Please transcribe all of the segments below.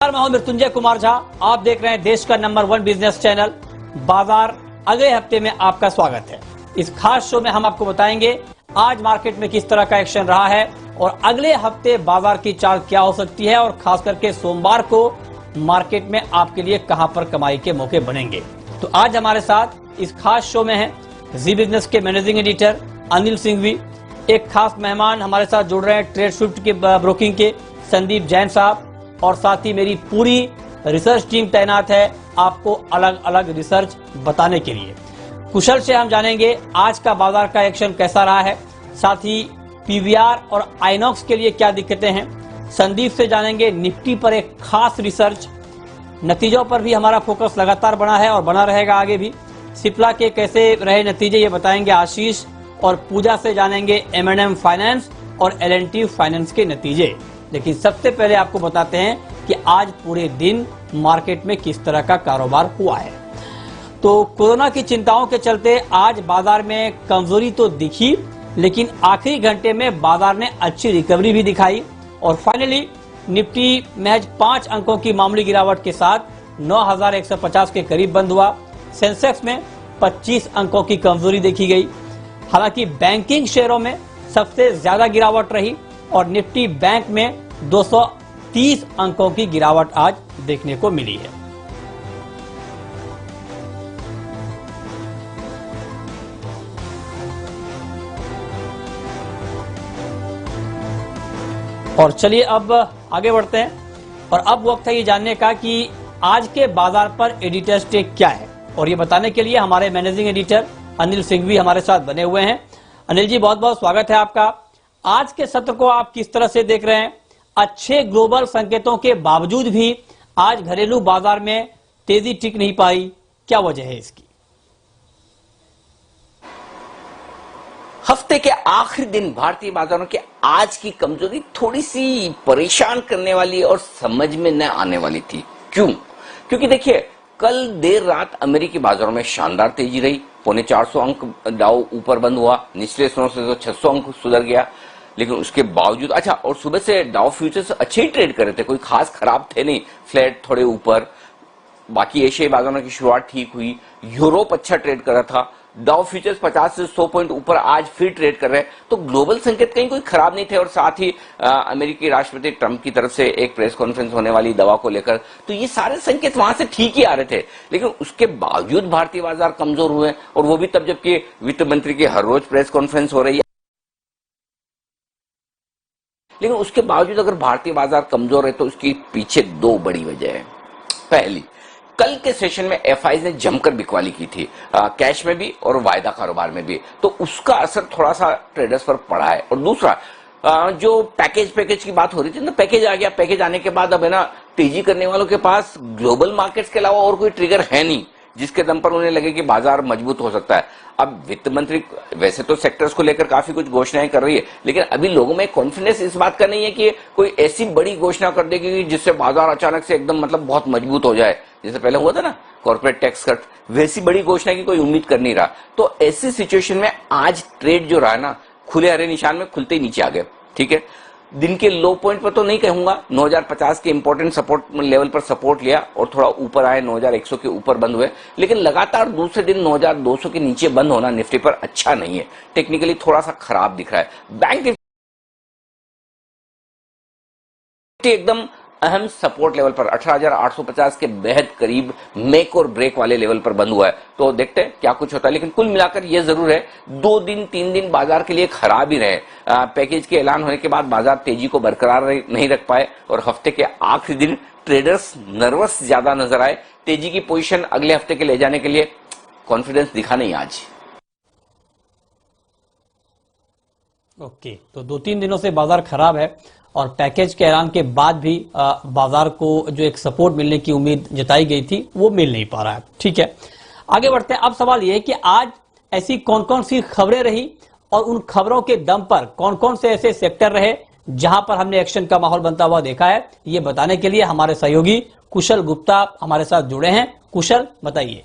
नमस्कार, मैं हूं मृत्युंजय कुमार झा। आप देख रहे हैं देश का नंबर 1 बिजनेस चैनल बाजार। अगले हफ्ते में आपका स्वागत है। इस खास शो में हम आपको बताएंगे आज मार्केट में किस तरह का एक्शन रहा है और अगले हफ्ते बाजार की चाल क्या हो सकती है और खास करके सोमवार को मार्केट में आपके लिए कहां पर कमाई के मौके बनेंगे। तो आज हमारे साथ इस खास शो में है जी बिजनेस के मैनेजिंग एडिटर अनिल सिंघवी। एक खास मेहमान हमारे साथ जुड़ रहे हैं ट्रेड स्विफ्ट के ब्रोकिंग के संदीप जैन साहब, और साथ ही मेरी पूरी रिसर्च टीम तैनात है आपको अलग अलग रिसर्च बताने के लिए। कुशल से हम जानेंगे आज का बाजार का एक्शन कैसा रहा है, साथ ही पीवीआर और आइनॉक्स के लिए क्या दिक्कतें हैं। संदीप से जानेंगे निफ्टी पर एक खास रिसर्च, नतीजों पर भी हमारा फोकस लगातार बना है और बना रहेगा आगे भी। सिप्ला के कैसे रहे नतीजे ये बताएंगे आशीष, और पूजा से जानेंगे M&M फाइनेंस और L&T फाइनेंस के नतीजे। लेकिन सबसे पहले आपको बताते हैं कि आज पूरे दिन मार्केट में किस तरह का कारोबार हुआ है। तो कोरोना की चिंताओं के चलते आज बाजार में कमजोरी तो दिखी, लेकिन आखिरी घंटे में बाजार ने अच्छी रिकवरी भी दिखाई और फाइनली निफ्टी महज 5 अंकों की मामूली गिरावट के साथ 9,150 के करीब बंद हुआ। सेंसेक्स में 25 अंकों की कमजोरी देखी गई। हालांकि बैंकिंग शेयरों में सबसे ज्यादा गिरावट रही और निफ्टी बैंक में 230 अंकों की गिरावट आज देखने को मिली है। और चलिए अब आगे बढ़ते हैं और अब वक्त है ये जानने का कि आज के बाजार पर एडिटर्स टेक क्या है, और ये बताने के लिए हमारे मैनेजिंग एडिटर अनिल सिंघवी हमारे साथ बने हुए हैं। अनिल जी, बहुत बहुत स्वागत है आपका। आज के सत्र को आप किस तरह से देख रहे हैं? अच्छे ग्लोबल संकेतों के बावजूद भी आज घरेलू बाजार में तेजी टिक नहीं पाई, क्या वजह है इसकी? हफ्ते के आखिरी दिन भारतीय बाजारों के आज की कमजोरी थोड़ी सी परेशान करने वाली और समझ में न आने वाली थी। क्यों? क्योंकि देखिए, कल देर रात अमेरिकी बाजारों में शानदार तेजी रही। 450 अंक डाउ ऊपर बंद हुआ, निचले स्तरों से तो 600 अंक सुधर गया। लेकिन उसके बावजूद और सुबह से डाउ फ्यूचर्स अच्छे ही ट्रेड कर रहे थे, कोई खास खराब थे नहीं, फ्लैट थोड़े ऊपर। बाकी एशियाई बाजारों की शुरुआत ठीक हुई। यूरोप अच्छा ट्रेड कर रहा था। डाउ फ्यूचर्स 50 से 100 पॉइंट ऊपर आज फिर ट्रेड कर रहे हैं। तो ग्लोबल संकेत कहीं कोई खराब नहीं थे। और साथ ही अमेरिकी राष्ट्रपति ट्रंप की तरफ से एक प्रेस कॉन्फ्रेंस होने वाली दवा को लेकर, तो ये सारे संकेत वहां से ठीक ही आ रहे थे। लेकिन उसके बावजूद भारतीय बाजार कमजोर हुए, और वो भी तब जबकि वित्त मंत्री की हर रोज प्रेस कॉन्फ्रेंस हो रही है। लेकिन उसके बावजूद अगर भारतीय बाजार कमजोर है तो उसके पीछे 2 बड़ी वजह है। पहली, कल के सेशन में एफआईज ने जमकर बिकवाली की थी, कैश में भी और वायदा कारोबार में भी, तो उसका असर थोड़ा सा ट्रेडर्स पर पड़ा है। और दूसरा, जो पैकेज की बात हो रही थी ना, पैकेज आ गया। पैकेज आने के बाद अब है ना, तेजी करने वालों के पास ग्लोबल मार्केट्स के अलावा और कोई ट्रिगर है नहीं जिसके दम पर उन्हें लगे कि बाजार मजबूत हो सकता है। अब वित्त मंत्री वैसे तो सेक्टर्स को लेकर काफी कुछ घोषणाएं कर रही है, लेकिन अभी लोगों में कॉन्फिडेंस इस बात का नहीं है कि कोई ऐसी बड़ी घोषणा कर देगी जिससे बाजार अचानक से एकदम बहुत मजबूत हो जाए। जैसे पहले हुआ था ना कॉर्पोरेट टैक्स कट, वैसी बड़ी घोषणा की कोई उम्मीद कर नहीं रहा। तो ऐसी सिचुएशन में आज ट्रेड जो रहा ना, खुले हरे निशान में खुलते ही नीचे आ गए। ठीक है, दिन के लो पॉइंट पर तो नहीं कहूंगा, 9,050 के इंपॉर्टेंट सपोर्ट लेवल पर सपोर्ट लिया और थोड़ा ऊपर आए, 9,100 के ऊपर बंद हुए। लेकिन लगातार दूसरे दिन 9,200 के नीचे बंद होना निफ्टी पर अच्छा नहीं है, टेक्निकली थोड़ा सा खराब दिख रहा है। बैंक निफ्टी एकदम अहम सपोर्ट लेवल पर 18,850 के बेहद करीब मेक और ब्रेक वाले लेवल पर बंद हुआ है। तो देखते हैं क्या कुछ होता है। लेकिन कुल मिलाकर यह जरूर है, 2 दिन 3 दिन बाजार के लिए खराब ही रहे। पैकेज के ऐलान होने के बाद बाजार तेजी को बरकरार नहीं रख पाए और हफ्ते के आखिरी दिन ट्रेडर्स नर्वस ज्यादा नजर आए। तेजी की पोजीशन अगले हफ्ते के ले जाने के लिए कॉन्फिडेंस दिखा नहीं आज। ओके, तो 2-3 दिनों से बाजार खराब है और पैकेज के ऐलान के बाद भी बाजार को जो एक सपोर्ट मिलने की उम्मीद जताई गई थी वो मिल नहीं पा रहा है। ठीक है, आगे बढ़ते हैं। अब सवाल यह है कि आज ऐसी कौन कौन सी खबरें रही और उन खबरों के दम पर कौन कौन से ऐसे सेक्टर रहे जहां पर हमने एक्शन का माहौल बनता हुआ देखा है। ये बताने के लिए हमारे सहयोगी कुशल गुप्ता हमारे साथ जुड़े हैं। कुशल, बताइए।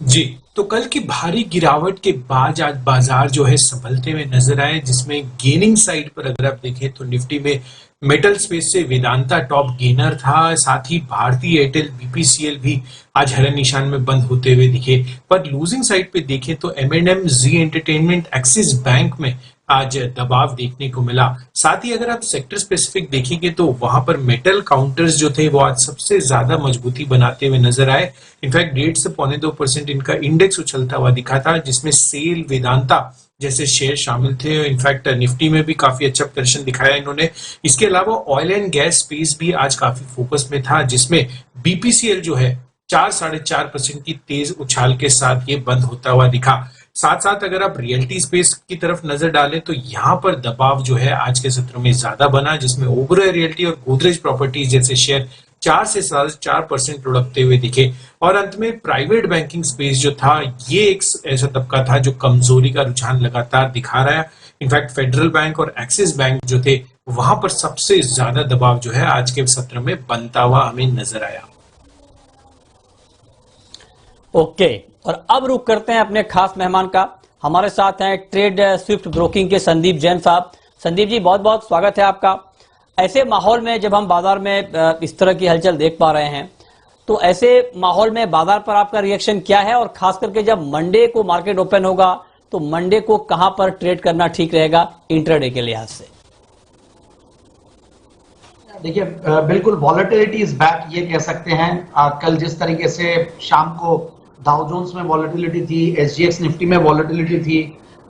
जी, तो कल की भारी गिरावट के बाद आज बाजार जो है संभलते हुए नजर आए, जिसमें गेनिंग साइड पर अगर आप देखें तो निफ्टी में मेटल स्पेस से वेदांता टॉप गेनर था, साथ ही भारतीय एयरटेल बीपीसीएल भी आज हरे निशान में बंद होते हुए दिखे। पर लूजिंग साइड पे देखें तो एम&एम, जी एंटरटेनमेंट, एक्सिस बैंक में आज दबाव देखने को मिला। साथ ही अगर आप सेक्टर स्पेसिफिक देखेंगे तो वहां पर मेटल काउंटर्स जो थे वो आज सबसे ज्यादा मजबूती बनाते हुए नजर आए। इनफैक्ट 1.5 से 2% इनका इंडेक्स उछलता हुआ दिखा था, जिसमें सेल, वेदांता जैसे शेयर शामिल थे। इनफैक्ट निफ्टी में भी काफी अच्छा प्रदर्शन दिखाया इन्होंने। इसके अलावा ऑयल एंड गैस स्पेस भी आज काफी फोकस में था, जिसमें बीपीसीएल जो है 4-4.5% की तेज उछाल के साथ ये बंद होता हुआ दिखा। साथ साथ अगर आप रियल्टी स्पेस की तरफ नजर डालें तो यहाँ पर दबाव जो है आज के सत्र में ज्यादा बना, जिसमें ओबरॉय रियल्टी और गोदरेज प्रॉपर्टीज जैसे शेयर 4 से 4% लुढ़कते हुए दिखे। और अंत में प्राइवेट बैंकिंग स्पेस जो था, ये एक ऐसा तबका था जो कमजोरी का रुझान लगातार दिखा रहा है। इनफैक्ट फेडरल बैंक और एक्सिस बैंक जो थे वहां पर सबसे ज्यादा दबाव जो है आज के सत्र में बनता हुआ हमें नजर आया। ओके, और अब रुक करते हैं अपने खास मेहमान का। हमारे साथ हैं ट्रेड स्विफ्ट ब्रोकिंग के संदीप जैन साहब। संदीप जी, बहुत बहुत स्वागत है आपका। ऐसे माहौल में जब हम बाजार में इस तरह की हलचल देख पा रहे हैं, तो ऐसे माहौल में बाजार पर आपका रिएक्शन क्या है, और खास करके जब मंडे को मार्केट ओपन होगा तो मंडे को कहां पर ट्रेड करना ठीक रहेगा इंट्राडे के लिहाज से? देखिए, बिल्कुल वॉलेटिलिटी इज बैक, ये कह सकते हैं। कल जिस तरीके से शाम को डाउ जोन्स में वॉलेटिलिटी थी, एसजीएक्स निफ्टी में वॉलेटिलिटी थी,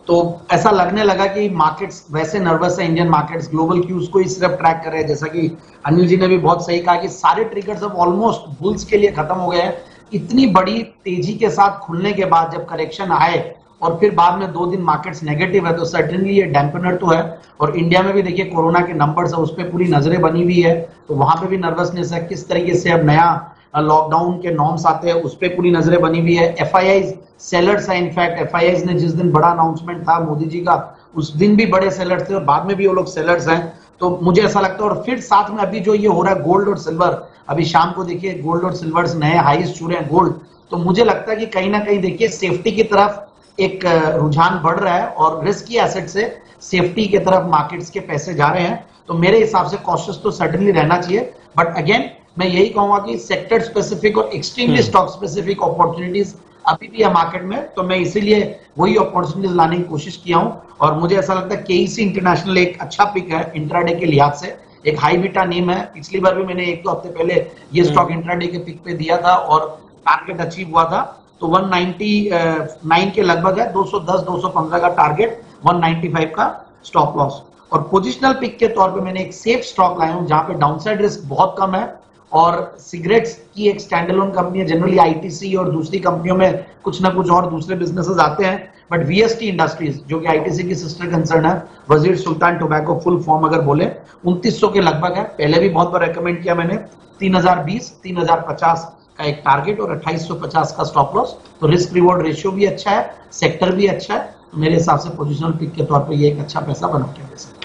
तो ऐसा लगने लगा कि मार्केट्स वैसे नर्वस है। इंडियन मार्केट्स ग्लोबल क्यूज को ही सिर्फ ट्रैक कर रहे हैं। जैसा कि अनिल जी ने भी बहुत सही कहा कि सारे ट्रिगर्स अब ऑलमोस्ट बुल्स के लिए खत्म हो गए हैं। इतनी बड़ी तेजी के साथ खुलने के बाद जब करेक्शन आए और फिर बाद में 2 दिन मार्केट्स नेगेटिव है, तो सर्टेनली ये डैम्पनर तो है। और इंडिया में भी देखिए कोरोना के नंबर्स है, उस पर पूरी नजरें बनी हुई है, तो वहां पे भी नर्वसनेस है। किस तरीके से अब नया लॉकडाउन के नॉर्म्स आते हैं, उस पर पूरी नजरें बनी हुई है। एफआईआईज सेलर्स है। इनफैक्ट एफआईआईज ने जिस दिन बड़ा अनाउंसमेंट था मोदी जी का, उस दिन भी बड़े सेलर्स थे और बाद में भी वो लोग सेलर्स हैं। तो मुझे ऐसा लगता है, और फिर साथ में अभी जो ये हो रहा है गोल्ड और सिल्वर, अभी शाम को देखिए गोल्ड और सिल्वर नए हाईस छू रहे हैं गोल्ड, तो मुझे लगता है कि कहीं ना कहीं देखिए सेफ्टी की तरफ एक रुझान बढ़ रहा है और रिस्की एसेट से सेफ्टी की तरफ मार्केट्स के पैसे जा रहे हैं। तो मेरे हिसाब से कॉशियस तो सर्टेनली रहना चाहिए, बट अगेन मैं यही कहूंगा कि सेक्टर स्पेसिफिक और एक्सट्रीमली स्टॉक स्पेसिफिक अपॉर्चुनिटीज अभी भी है मार्केट में, तो मैं इसीलिए वही अपॉर्चुनिटीज लाने की कोशिश किया हूं। और मुझे ऐसा लगता है केईसी इंटरनेशनल एक अच्छा पिक है इंट्राडे के लिहाज से, एक हाई बीटा नेम है। पिछली बार भी मैंने 1-2 हफ्ते पहले ये स्टॉक इंट्राडे के पिक पे दिया था और टारगेट अचीव हुआ था। तो 199 के लगभग है, 210-215 का टारगेट, 195 का स्टॉप लॉस। और पोजिशनल पिक के तौर पे मैंने एक सेफ स्टॉक लाया हूं जहां पे डाउनसाइड रिस्क बहुत कम है, और सिगरेट्स की एक स्टैंडअलोन कंपनी है। जनरली आईटीसी और दूसरी कंपनियों में कुछ ना कुछ और दूसरे बिजनेसेस आते हैं, बट वीएसटी इंडस्ट्रीज जो कि आईटीसी की सिस्टर कंसर्न है, वजीर सुल्तान टोबैको फुल फॉर्म अगर बोले, 2900 के लगभग है। पहले भी बहुत बार रेकमेंड किया मैंने। 3020, 3050 का एक टारगेट और 2850 का स्टॉप लॉस। तो रिस्क रिवॉर्ड रेशियो भी अच्छा है, सेक्टर भी अच्छा है, तो मेरे हिसाब से पोजिशनल पिक के तौर पर ये एक अच्छा पैसा बना के दे सकते हैं।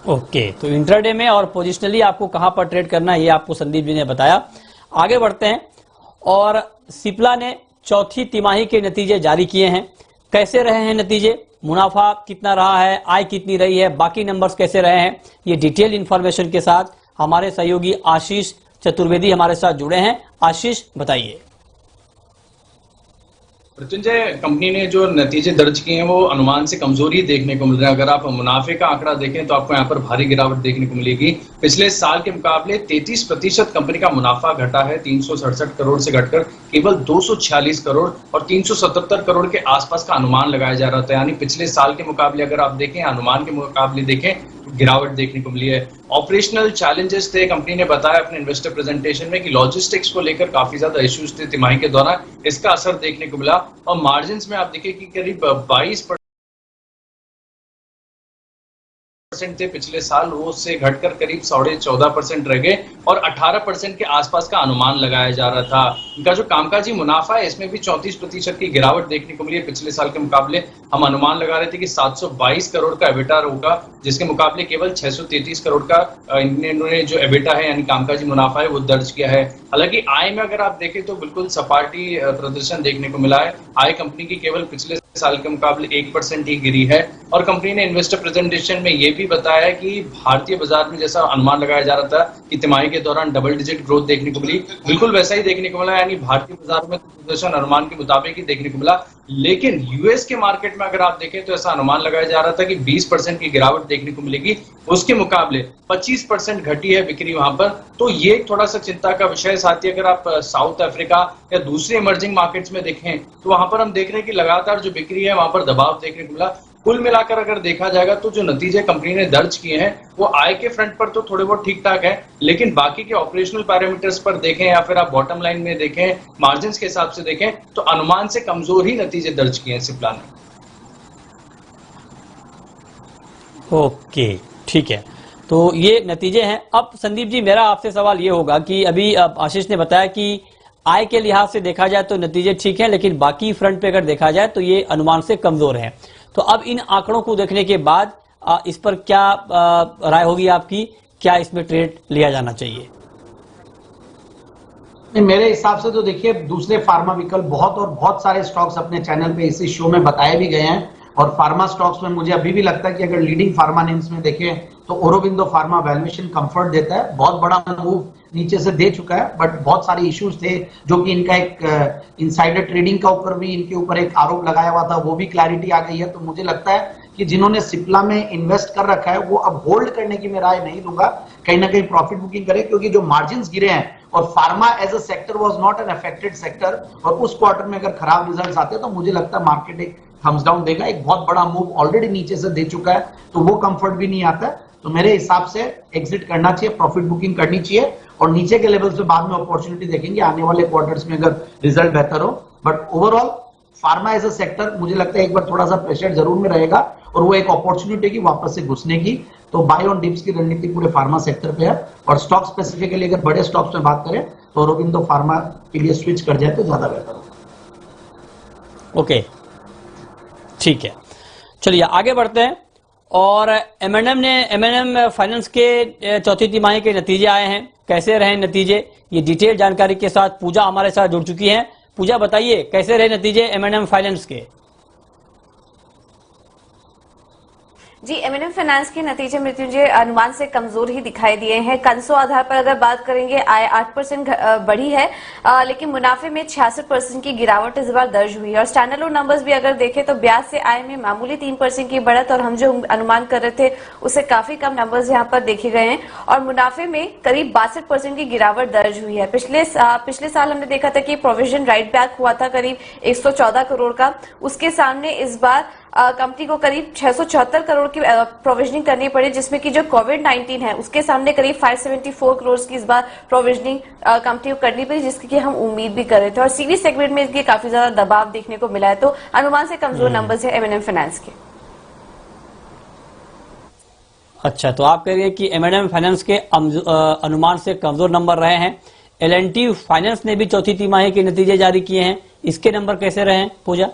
ओके, तो इंट्राडे में और पोजिशनली आपको कहां पर ट्रेड करना है ये आपको संदीप जी ने बताया। आगे बढ़ते हैं, और सिप्ला ने चौथी तिमाही के नतीजे जारी किए हैं। कैसे रहे हैं नतीजे, मुनाफा कितना रहा है, आय कितनी रही है, बाकी नंबर्स कैसे रहे हैं, ये डिटेल इंफॉर्मेशन के साथ हमारे सहयोगी आशीष चतुर्वेदी हमारे साथ जुड़े हैं। आशीष, बताइए। मृत्युंजय, कंपनी ने जो नतीजे दर्ज किए हैं वो अनुमान से कमजोरी देखने को मिल रहा है। अगर आप मुनाफे का आंकड़ा देखें तो आपको यहाँ पर भारी गिरावट देखने को मिलेगी। पिछले साल के मुकाबले 33% कंपनी का मुनाफा घटा है, 367 करोड़ से घटकर केवल 246 करोड़ और 377 करोड़ के आसपास का अनुमान लगाया जा रहा था। यानी पिछले साल के मुकाबले अगर आप देखें, अनुमान के मुकाबले देखें, गिरावट देखने को मिली है। ऑपरेशनल चैलेंजेस थे, कंपनी ने बताया अपने इन्वेस्टर प्रेजेंटेशन में कि लॉजिस्टिक्स को लेकर काफी ज्यादा इश्यूज थे तिमाही के दौरान, इसका असर देखने को मिला। और मार्जिन्स में आप देखिए कि करीब 22% थे पिछले साल, वो उससे घटकर करीब 14.5% रह गए और 18% के आसपास का अनुमान लगाया जा रहा था। इनका जो कामकाजी मुनाफा है इसमें भी 34% की गिरावट देखने को मिली है पिछले साल के मुकाबले। हम अनुमान लगा रहे थे कि 722 करोड़ का एबिटा होगा, जिसके मुकाबले केवल 633 करोड़ का इन्होंने जो एबिटा है यानी कामकाजी मुनाफा है वो दर्ज किया है। हालांकि आय में अगर आप देखें तो बिल्कुल सपाटी प्रदर्शन देखने को मिला है। आय कंपनी की केवल पिछले साल के मुकाबले 1% ही गिरी है और कंपनी ने इन्वेस्टर प्रेजेंटेशन में यह भी बताया कि भारतीय बाजार में जैसा अनुमान लगाया जा रहा था कि तिमाही के दौरान डबल डिजिट ग्रोथ देखने को मिली, बिल्कुल वैसा ही देखने को मिला, यानी भारतीय बाजार में प्रदर्शन अनुमान के मुताबिक ही देखने को मिला। लेकिन यूएस के मार्केट में अगर आप देखें तो ऐसा अनुमान लगाया जा रहा था कि 20% की गिरावट देखने को मिलेगी, उसके मुकाबले 25% घटी है बिक्री वहां पर। तो ये थोड़ा सा चिंता का विषय है। साथ ही अगर आप साउथ अफ्रीका या दूसरे इमर्जिंग मार्केट्स में देखें तो वहां पर हम देख रहे हैं कि लगातार जो बिक्री है वहां पर दबाव देखने को मिला। कुल मिलाकर अगर देखा जाएगा तो जो नतीजे कंपनी ने दर्ज किए हैं वो आय के फ्रंट पर तो थोड़े बहुत ठीक ठाक है, लेकिन बाकी के ऑपरेशनल पैरामीटर्स पर देखें या फिर आप बॉटम लाइन में देखें, मार्जिन के हिसाब से देखें तो अनुमान से कमजोर ही नतीजे दर्ज किए हैं सिप्ला ने। ओके, ठीक है, तो ये नतीजे हैं। अब संदीप जी, मेरा आपसे सवाल ये होगा कि अभी आशीष ने बताया कि आय के लिहाज से देखा जाए तो नतीजे ठीक हैं, लेकिन बाकी फ्रंट पे अगर देखा जाए तो ये अनुमान से कमजोर है। तो अब इन आंकड़ों को देखने के बाद इस पर क्या राय होगी आपकी? क्या इसमें ट्रेड लिया जाना चाहिए? मेरे हिसाब से तो देखिए, दूसरे फार्मा विकल्प बहुत सारे स्टॉक्स अपने चैनल पे इसी शो में बताए भी गए हैं और फार्मा स्टॉक्स में मुझे अभी भी लगता है कि अगर लीडिंग फार्मा नेम्स में देखें तो औरोबिंदो फार्मा वैल्यूएशन कंफर्ट देता है, बहुत बड़ा मूव नीचे से दे चुका है, बट बहुत सारे इश्यूज थे जो कि इनका एक इनसाइडर ट्रेडिंग का ऊपर भी इनके ऊपर एक आरोप लगाया हुआ था, वो भी क्लैरिटी आ गई है। तो मुझे लगता है कि जिन्होंने सिप्ला में इन्वेस्ट कर रखा है वो अब होल्ड करने की मैं राय नहीं दूंगा, कहीं ना कहीं प्रॉफिट बुकिंग करें, क्योंकि जो मार्जिन गिरे हैं और pharma as a sector was not an affected sector, और उस क्वार्टर में अगर खराब रिजल्ट्स आते हैं तो मुझे लगता है मार्केट एक थम्स डाउन देगा। एक बहुत बड़ा मूव ऑलरेडी नीचे से दे चुका है तो वो कंफर्ट भी नहीं आता है। तो मेरे हिसाब से एग्जिट करना चाहिए, प्रॉफिट बुकिंग करनी चाहिए और नीचे के लेवल से बाद में अपॉर्चुनिटी देखेंगे आने वाले क्वार्टर्स में अगर रिजल्ट बेहतर हो। But overall pharma as a sector मुझे लगता है एक बार थोड़ा सा प्रेशर जरूर में रहेगा और वो एक अपॉर्चुनिटी की वापस से घुसने की। तो बाय ऑन डिप्स की रणनीति पूरे फार्मा सेक्टर पे है और स्टॉक स्पेसिफिकली अगर बड़े स्टॉक्स में बात करें तो औरोबिंदो फार्मा के लिए स्विच कर जाए तो ज्यादा बेहतर होगा। ओके, ठीक है, चलिए आगे बढ़ते हैं। और एमएनएम फाइनेंस के चौथी तिमाही के नतीजे आए हैं, कैसे रहे नतीजे? ये डिटेल जानकारी के साथ पूजा हमारे साथ जुड़ चुकी हैं। पूजा, बताइए कैसे रहे नतीजे एमएनएम फाइनेंस के? जी, एमएनएम फाइनेंस के नतीजे मृत्युंजय अनुमान से कमजोर ही दिखाई दिए हैं। कंसो आधार पर अगर बात करेंगे आय 8% बढ़ी है, लेकिन मुनाफे में 66% की गिरावट इस बार दर्ज हुई है। और स्टैंडर्ड लोन नंबर्स भी अगर देखें तो ब्याज से आय में मामूली 3% की बढ़त, और हम जो अनुमान कर रहे थे उससे काफी कम नंबर्स यहाँ पर देखे गए हैं। और मुनाफे में करीब 62% की गिरावट दर्ज हुई है। पिछले साल हमने देखा था कि प्रोविजन राइट बैक हुआ था करीब 114 करोड़ का, उसके सामने इस बार कंपनी को करीब 674 करोड़ की प्रोविजनिंग करनी पड़ी, जिसमें कि जो कोविड-19 है उसके सामने करीब 574 करोड़ की इस बार प्रोविजनिंग कंपनी को करनी पड़ी, जिसकी हम उम्मीद भी कर रहे थे। और सीवी सेगमेंट में इसके काफी ज्यादा दबाव देखने को मिला है। तो अनुमान से कमजोर नंबर्स है एमएनएम फाइनेंस के। अच्छा, तो आप कह रही है कि एमएनएम फाइनेंस के अनुमान से कमजोर नंबर रहे हैं। एल&टी फाइनेंस ने भी चौथी तिमाही के नतीजे जारी किए हैं, इसके नंबर कैसे रहे पूजा?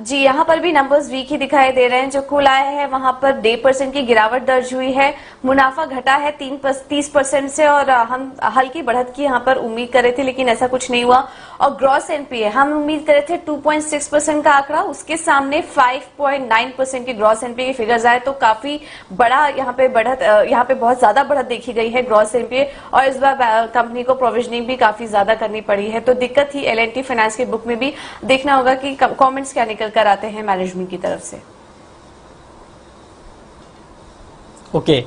जी, यहाँ पर भी नंबर्स वीक ही दिखाई दे रहे हैं। जो कुल आय है वहां पर 1.5% की गिरावट दर्ज हुई है। मुनाफा घटा है 30% से, और हम हल्की बढ़त की यहाँ पर उम्मीद कर रहे थे, लेकिन ऐसा कुछ नहीं हुआ। और ग्रॉस एनपीए हम उम्मीद कर रहे थे 2.6% का आंकड़ा, उसके सामने 5.9% की ग्रॉस एनपीए की फिगर्स आए। तो काफी बड़ा यहाँ पे बढ़त, यहाँ पे बहुत ज्यादा बढ़त देखी गई है ग्रॉस एनपीए, और इस बार कंपनी को प्रोविजनिंग भी काफी ज्यादा करनी पड़ी है। तो दिक्कत ही एल&टी फाइनेंस की बुक में भी देखना होगा कि कॉमेंट्स क्या निकल कर आते हैं मैनेजमेंट की तरफ से। ओके,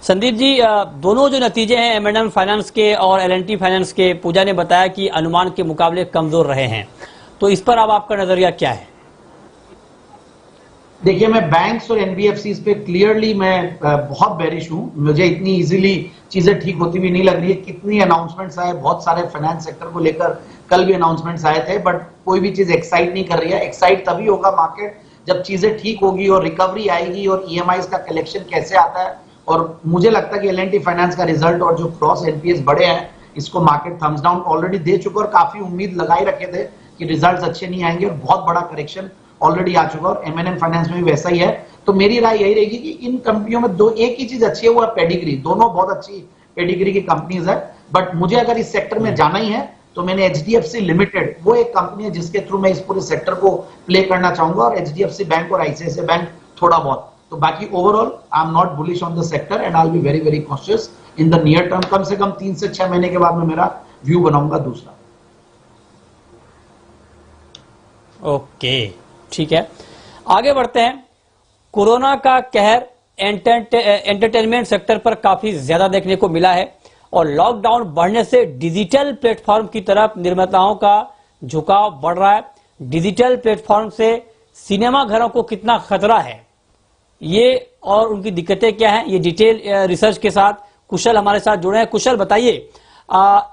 संदीप जी, दोनों जो नतीजे हैं एमएनएम फाइनेंस के और एल&टी फाइनेंस के, पूजा ने बताया कि अनुमान के मुकाबले कमजोर रहे हैं, तो इस पर अब आपका नजरिया क्या है? देखिए, मैं बैंक्स और एनबीएफसीज पे क्लियरली मैं बहुत बेरिश हूं। मुझे इतनी इजीली चीजें ठीक होती भी नहीं लग रही है। कितनी अनाउंसमेंट्स आए, बहुत सारे फाइनेंस सेक्टर को लेकर कल भी अनाउंसमेंट्स आए थे, बट कोई भी चीज एक्साइट नहीं कर रही है। एक्साइट तभी होगा मार्केट जब चीजें ठीक होगी और रिकवरी आएगी और ईएमआईज का कलेक्शन कैसे आता है, और मुझे लगता है कि एल&टी फाइनेंस का रिजल्ट और जो क्रॉस एनपीएस बढ़े हैं, इसको मार्केट थम्स डाउन ऑलरेडी दे चुका और काफी उम्मीद लगाई रखे थे कि रिजल्ट्स अच्छे नहीं आएंगे, और बहुत बड़ा करेक्शन ऑलरेडी आ चुका और एमएनएम फाइनेंस में भी वैसा ही है। तो मेरी राय यही रहेगी कि इन कंपनियों में दो एक ही चीज अच्छी है, वो है पेडिग्री। दोनों बहुत अच्छी पेडिग्री की कंपनीज है, बट मुझे अगर इस सेक्टर में जाना ही है तो मैंने एचडीएफसी लिमिटेड, वो एक कंपनी है जिसके थ्रू मैं इस पूरे सेक्टर को प्ले करना चाहूंगा, और एचडीएफसी बैंक और आईसीआईसीआई बैंक थोड़ा बहुत। तो बाकी overall I am not bullish on the sector and I will be very very cautious in the near term. कम से कम 3 से 6 महीने के बाद में मेरा व्यू बनाऊंगा दूसरा। ओके, ठीक है, आगे बढ़ते हैं। कोरोना का कहर एंटरटेनमेंट सेक्टर पर काफी ज्यादा देखने को मिला है, और लॉकडाउन बढ़ने से डिजिटल प्लेटफॉर्म की तरफ निर्माताओं का झुकाव बढ़ रहा है। डिजिटल प्लेटफॉर्म से सिनेमा घरों को कितना खतरा है, ये और उनकी दिक्कतें क्या हैं, ये डिटेल रिसर्च के साथ कुशल हमारे साथ जुड़े हैं। कुशल, बताइए,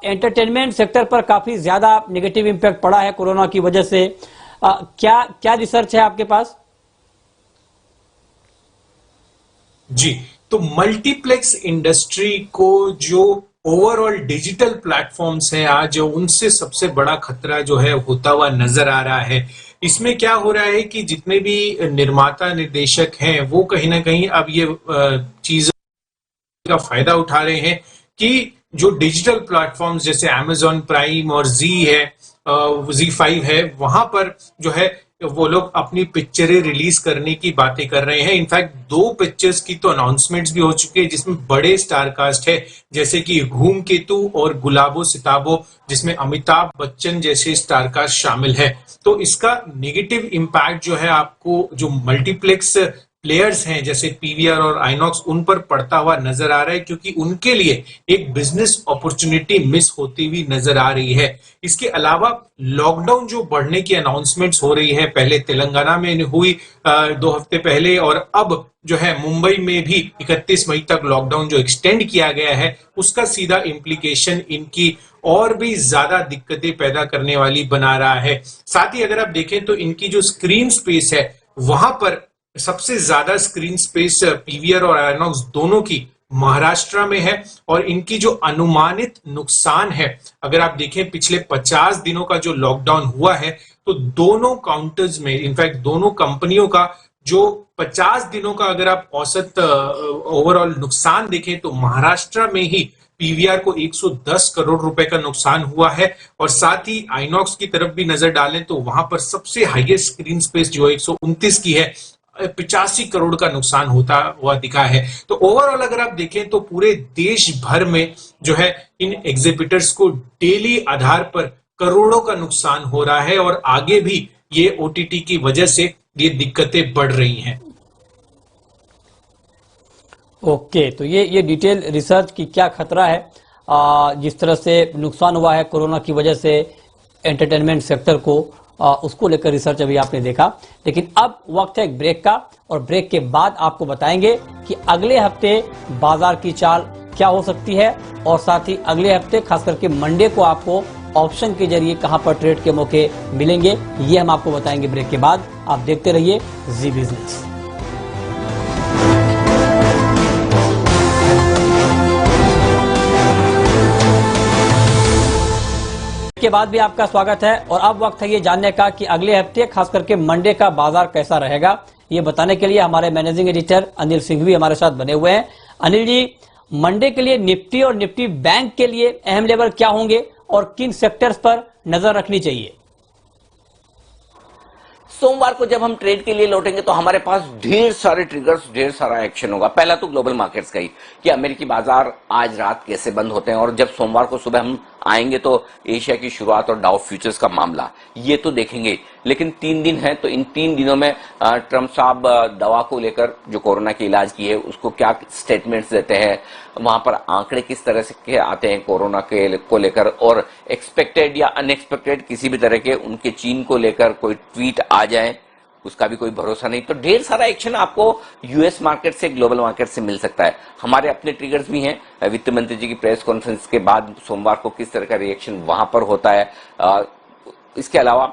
एंटरटेनमेंट सेक्टर पर काफी ज्यादा नेगेटिव इंपैक्ट पड़ा है कोरोना की वजह से। क्या क्या रिसर्च है आपके पास? जी, तो मल्टीप्लेक्स इंडस्ट्री को जो ओवरऑल डिजिटल प्लेटफॉर्म्स हैं आज, उनसे सबसे बड़ा खतरा जो है होता हुआ नजर आ रहा है। इसमें क्या हो रहा है कि जितने भी निर्माता निर्देशक हैं वो कहीं ना कहीं अब ये चीज का फायदा उठा रहे हैं कि जो डिजिटल प्लेटफॉर्म्स जैसे Amazon प्राइम और ZEE5 है, वहां पर जो है वो लोग अपनी पिक्चरें रिलीज करने की बातें कर रहे हैं। इनफैक्ट 2 पिक्चर्स की तो अनाउंसमेंट्स भी हो चुके हैं जिसमें बड़े स्टार कास्ट है, जैसे कि धूमकेतु और गुलाबो सिताबो, जिसमें अमिताभ बच्चन जैसे स्टार कास्ट शामिल है। तो इसका नेगेटिव इम्पैक्ट जो है आपको जो मल्टीप्लेक्स प्लेयर्स हैं जैसे पीवीआर और आइनॉक्स, उन पर पड़ता हुआ नजर आ रहा है, क्योंकि उनके लिए एक बिजनेस अपॉर्चुनिटी मिस होती हुई नजर आ रही है। इसके अलावा लॉकडाउन जो बढ़ने की अनाउंसमेंट्स हो रही है, पहले तेलंगाना में हुई 2 हफ्ते पहले, और अब जो है मुंबई में भी 31 मई तक लॉकडाउन जो एक्सटेंड किया गया है, उसका सीधा इम्प्लीकेशन इनकी और भी ज्यादा दिक्कतें पैदा करने वाली बना रहा है। साथ ही अगर आप देखें तो इनकी जो स्क्रीन स्पेस है, वहां पर सबसे ज्यादा स्क्रीन स्पेस पीवीआर और आइनॉक्स दोनों की महाराष्ट्र में है, और इनकी जो अनुमानित नुकसान है, अगर आप देखें पिछले 50 दिनों का जो लॉकडाउन हुआ है, तो दोनों काउंटर्स में, इनफैक्ट दोनों कंपनियों का जो 50 दिनों का अगर आप औसत ओवरऑल नुकसान देखें, तो महाराष्ट्र में ही पीवीआर को 110 करोड़ रुपए का नुकसान हुआ है, और साथ ही आइनॉक्स की तरफ भी नजर डालें तो वहां पर सबसे हाईएस्ट स्क्रीन स्पेस जो 129 की है, 85 करोड़ का नुकसान होता हुआ दिखा है। तो ओवरऑल अगर आप देखें तो पूरे देश भर में जो है इन एग्जिबिटर्स को डेली आधार पर करोड़ों का नुकसान हो रहा है, और आगे भी ये ओटीटी की वजह से ये दिक्कतें बढ़ रही हैं। ओके, तो ये डिटेल रिसर्च की क्या खतरा है, जिस तरह से नुकसान हुआ है कोरोना की वजह से एंटरटेनमेंट सेक्टर को, उसको लेकर रिसर्च अभी आपने देखा। लेकिन अब वक्त है एक ब्रेक का, और ब्रेक के बाद आपको बताएंगे कि अगले हफ्ते बाजार की चाल क्या हो सकती है, और साथ ही अगले हफ्ते खास करके मंडे को आपको ऑप्शन के जरिए कहां पर ट्रेड के मौके मिलेंगे, ये हम आपको बताएंगे ब्रेक के बाद। आप देखते रहिए जी बिजनेस। के बाद भी आपका स्वागत है, और अब वक्त है ये जानने का कि अगले हफ्ते खास करके मंडे का बाजार कैसा रहेगा। ये बताने के लिए हमारे मैनेजिंग एडिटर अनिल सिंघवी हमारे साथ बने हुए हैं। अनिल जी, मंडे के लिए निफ्टी और निफ्टी बैंक के लिए अहम लेवल क्या होंगे और किन सेक्टर्स पर नजर रखनी चाहिए? सोमवार को जब हम ट्रेड के लिए लौटेंगे तो हमारे पास ढेर सारे ट्रिगर्स, ढेर सारा एक्शन होगा। पहला तो ग्लोबल मार्केट्स का ही कि अमेरिकी बाजार आज रात कैसे बंद होते हैं, और जब सोमवार को सुबह हम आएंगे तो एशिया की शुरुआत और डाउ फ्यूचर्स का मामला ये तो देखेंगे। लेकिन 3 दिन है, तो इन 3 दिनों में ट्रम्प साहब दवा को लेकर जो कोरोना के इलाज की है उसको क्या स्टेटमेंट्स देते हैं, वहां पर आंकड़े किस तरह से के आते हैं कोरोना को लेकर, और एक्सपेक्टेड या अनएक्सपेक्टेड किसी भी तरह के उनके चीन को लेकर कोई ट्वीट आ जाए उसका भी कोई भरोसा नहीं। तो ढेर सारा एक्शन आपको यूएस मार्केट से, ग्लोबल मार्केट से मिल सकता है। हमारे अपने ट्रिगर्स भी हैं। वित्त मंत्री जी की प्रेस कॉन्फ्रेंस के बाद सोमवार को किस तरह का रिएक्शन वहां पर होता है। इसके अलावा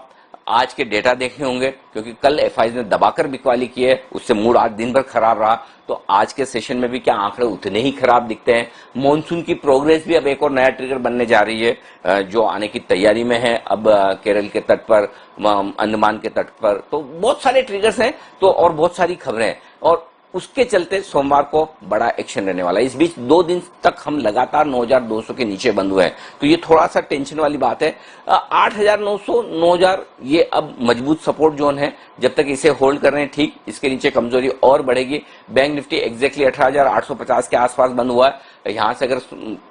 आज के डेटा देखने होंगे, क्योंकि कल एफआईज ने दबाकर बिकवाली की है, उससे मूड आज दिन भर खराब रहा। तो आज के सेशन में भी क्या आंकड़े उतने ही खराब दिखते हैं। मॉनसून की प्रोग्रेस भी अब एक और नया ट्रिगर बनने जा रही है, जो आने की तैयारी में है अब केरल के तट पर, अंडमान के तट पर। तो बहुत सारे ट्रिगर्स हैं तो और बहुत सारी खबरें हैं, और उसके चलते सोमवार को बड़ा एक्शन रहने वाला है। इस बीच 2 दिन तक हम लगातार 9200 के नीचे बंद हुए हैं, तो ये थोड़ा सा टेंशन वाली बात है। 8900 9000 ये अब मजबूत सपोर्ट जोन है, जब तक इसे होल्ड कर रहे हैं ठीक। इसके नीचे कमजोरी और बढ़ेगी। बैंक निफ्टी एग्जैक्टली 18850 के आसपास बंद हुआ है। यहां से अगर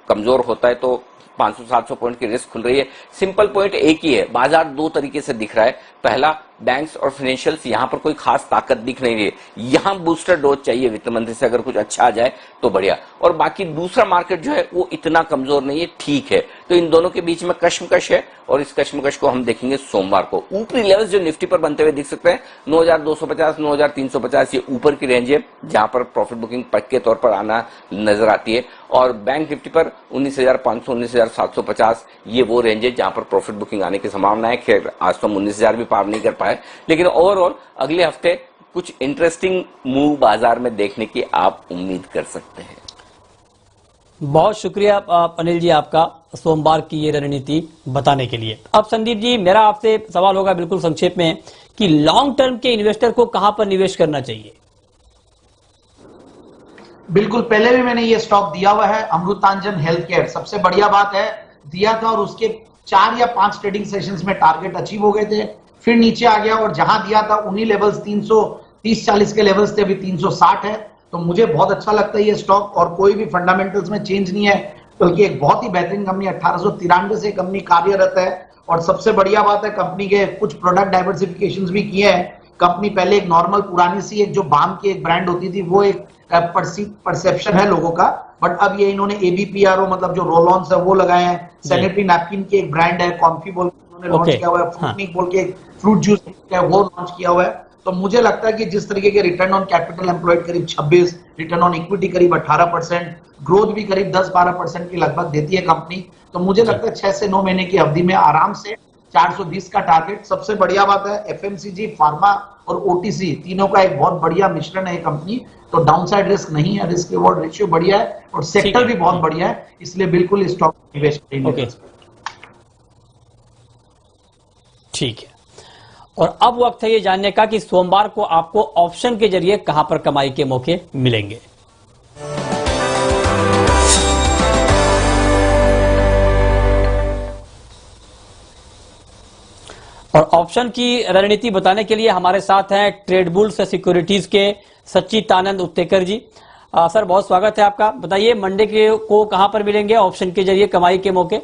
कमजोर होता है तो 500-700 पॉइंट की रिस्क खुल रही है। सिंपल पॉइंट एक ही है, बाजार 2 तरीके से दिख रहा है। पहला, बैंक्स और फाइनेंशियल्स, यहां पर कोई खास ताकत दिख नहीं रही है। यहां बूस्टर डोज चाहिए वित्त मंत्री से, अगर कुछ अच्छा आ जाए तो बढ़िया। और बाकी दूसरा मार्केट जो है वो इतना कमजोर नहीं है, ठीक है। तो इन दोनों के बीच में कश्मकश है, और इस कश्मकश को हम देखेंगे सोमवार को। ऊपरी लेवल्स जो निफ्टी पर बनते हुए दिख सकते हैं 9250 9350, ये ऊपर की रेंज है जहां पर प्रॉफिट बुकिंग पक्के तौर पर आना नजर आती है। और बैंक निफ्टी पर 19500 19750, ये वो रेंज है जहां पर प्रॉफिट बुकिंग आने की संभावना है। खैर आज तो 19000 भी पार नहीं कर पाए, लेकिन ओवरऑल अगले हफ्ते कुछ इंटरेस्टिंग मूव बाजार में देखने की आप उम्मीद कर सकते हैं। बहुत शुक्रिया अनिल जी आपका सोमवार की ये रणनीति बताने के लिए। अब संदीप जी, मेरा आपसे सवाल होगा बिल्कुल संक्षेप में कि लॉन्ग टर्म के इन्वेस्टर को कहां पर निवेश करना चाहिए? बिल्कुल, पहले भी मैंने ये स्टॉक दिया हुआ है, अमृतांजन हेल्थ केयर। सबसे बढ़िया बात है, दिया था और उसके 4 या 5 ट्रेडिंग सेशंस में टारगेट अचीव हो गए थे, फिर नीचे आ गया, और जहां दिया था उन्हीं लेवल्स 330-40 के लेवल्स थे, अभी 360 है। तो मुझे बहुत अच्छा लगता है ये स्टॉक, और कोई भी फंडामेंटल्स में चेंज नहीं है, बल्कि एक बहुत ही बेहतरीन कंपनी, 1893 से कंपनी कार्यरत है। और सबसे बढ़िया बात है, कंपनी के कुछ प्रोडक्ट डाइवर्सिफिकेशन भी किए हैं। कंपनी पहले एक नॉर्मल पुरानी सी एक जो बाम की एक ब्रांड होती थी, वो एक परसेप्शन है लोगों का, बट अब ये इन्होंने एबीपीआरओ मतलब जो रोल ऑन है वो लगाए हैं। सैनिटरी नैपकिन की एक ब्रांड है, कॉम्फी बोल के उन्होंने लॉन्च किया हुआ है। फ्रूटनिक बोल के एक फ्रूट जूस है, वो लॉन्च किया हुआ है। तो मुझे लगता है कि जिस तरीके के रिटर्न ऑन कैपिटल एम्प्लॉयड करीब 26, रिटर्न ऑन इक्विटी करीब 18%, ग्रोथ भी करीब 10-12% की लगभग देती है कंपनी, तो मुझे लगता है 6 से 9 महीने की अवधि में आराम से 420 का टारगेट। सबसे बढ़िया बात है, एफएमसीजी, फार्मा और ओटीसी तीनों का एक बहुत बढ़िया मिश्रण है ये कंपनी, तो डाउनसाइड रिस्क नहीं है, रिस्क रिवॉर्ड रेशियो बढ़िया है, और सेक्टर भी बहुत बढ़िया है, इसलिए बिल्कुल स्टॉक निवेश करेंगे। ठीक है, और अब वक्त है ये जानने का कि सोमवार को आपको ऑप्शन के जरिए कहां पर कमाई के मौके मिलेंगे। और ऑप्शन की रणनीति बताने के लिए हमारे साथ हैं ट्रेडबुल्स सिक्योरिटीज के सच्चिदानंद उत्तेकर जी। सर, बहुत स्वागत है आपका। बताइए, मंडे को कहां पर मिलेंगे ऑप्शन के जरिए कमाई के मौके?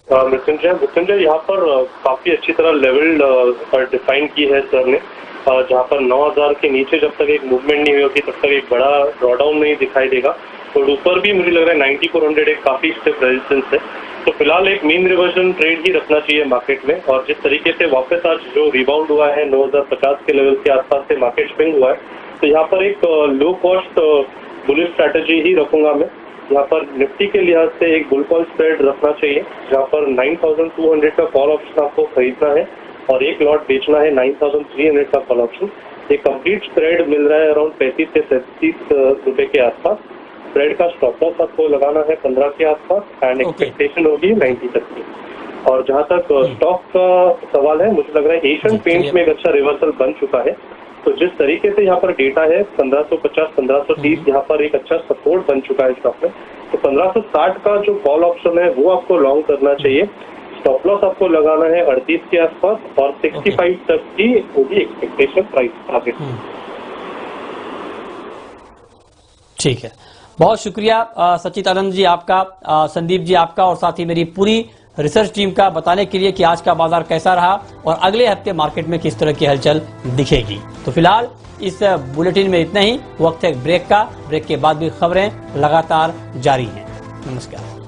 मृत्युंजय, यहाँ पर काफी अच्छी तरह लेवल डिफाइन की है सर ने, जहाँ पर 9000 के नीचे जब तक एक मूवमेंट नहीं होगी तब तक एक बड़ा ड्रॉडाउन नहीं दिखाई देगा। और ऊपर भी मुझे लग रहा है 9400 एक काफी स्टिफ रेजिस्टेंस है। तो फिलहाल एक मीन रिवर्जन ट्रेड ही रखना चाहिए मार्केट में, और जिस तरीके से वापस आज जो रिबाउंड हुआ है 9050 के लेवल के आसपास से मार्केट स्विंग हुआ है, तो यहाँ पर एक लो कॉस्ट बुलिश स्ट्रैटेजी ही रखूंगा मैं। यहाँ पर निफ्टी के लिहाज से एक बुल कॉल स्प्रेड रखना चाहिए, जहाँ पर 9200 का कॉल ऑप्शन आपको खरीदना है और एक लॉट बेचना है 9300 का कॉल ऑप्शन। एक कंप्लीट स्प्रेड मिल रहा है अराउंड 35 से 37 रुपए के आसपास। स्प्रेड का स्टॉप लॉस आपको लगाना है 15 के आसपास, एंड एक्सपेक्टेशन होगी 90 तक की। और जहां तक स्टॉक का सवाल है, मुझे लग रहा है एशियन पेंट्स में एक अच्छा रिवर्सल बन चुका है। तो जिस तरीके से यहाँ पर डेटा है 1550 1530, यहाँ पर एक अच्छा सपोर्ट बन चुका है स्टॉक में। तो 1560 का जो कॉल ऑप्शन है वो आपको लॉन्ग करना चाहिए। स्टॉप लॉस आपको लगाना है 38 के आसपास, और 65 तक की होगी एक्सपेक्टेशन प्राइस टारगेट। ठीक है, बहुत शुक्रिया सच्चिदानंद जी आपका, संदीप जी आपका, और साथ ही मेरी पूरी रिसर्च टीम का बताने के लिए कि आज का बाजार कैसा रहा और अगले हफ्ते मार्केट में किस तरह की हलचल दिखेगी। तो फिलहाल इस बुलेटिन में इतना ही। वक्त है ब्रेक का, ब्रेक के बाद भी खबरें लगातार जारी हैं। नमस्कार।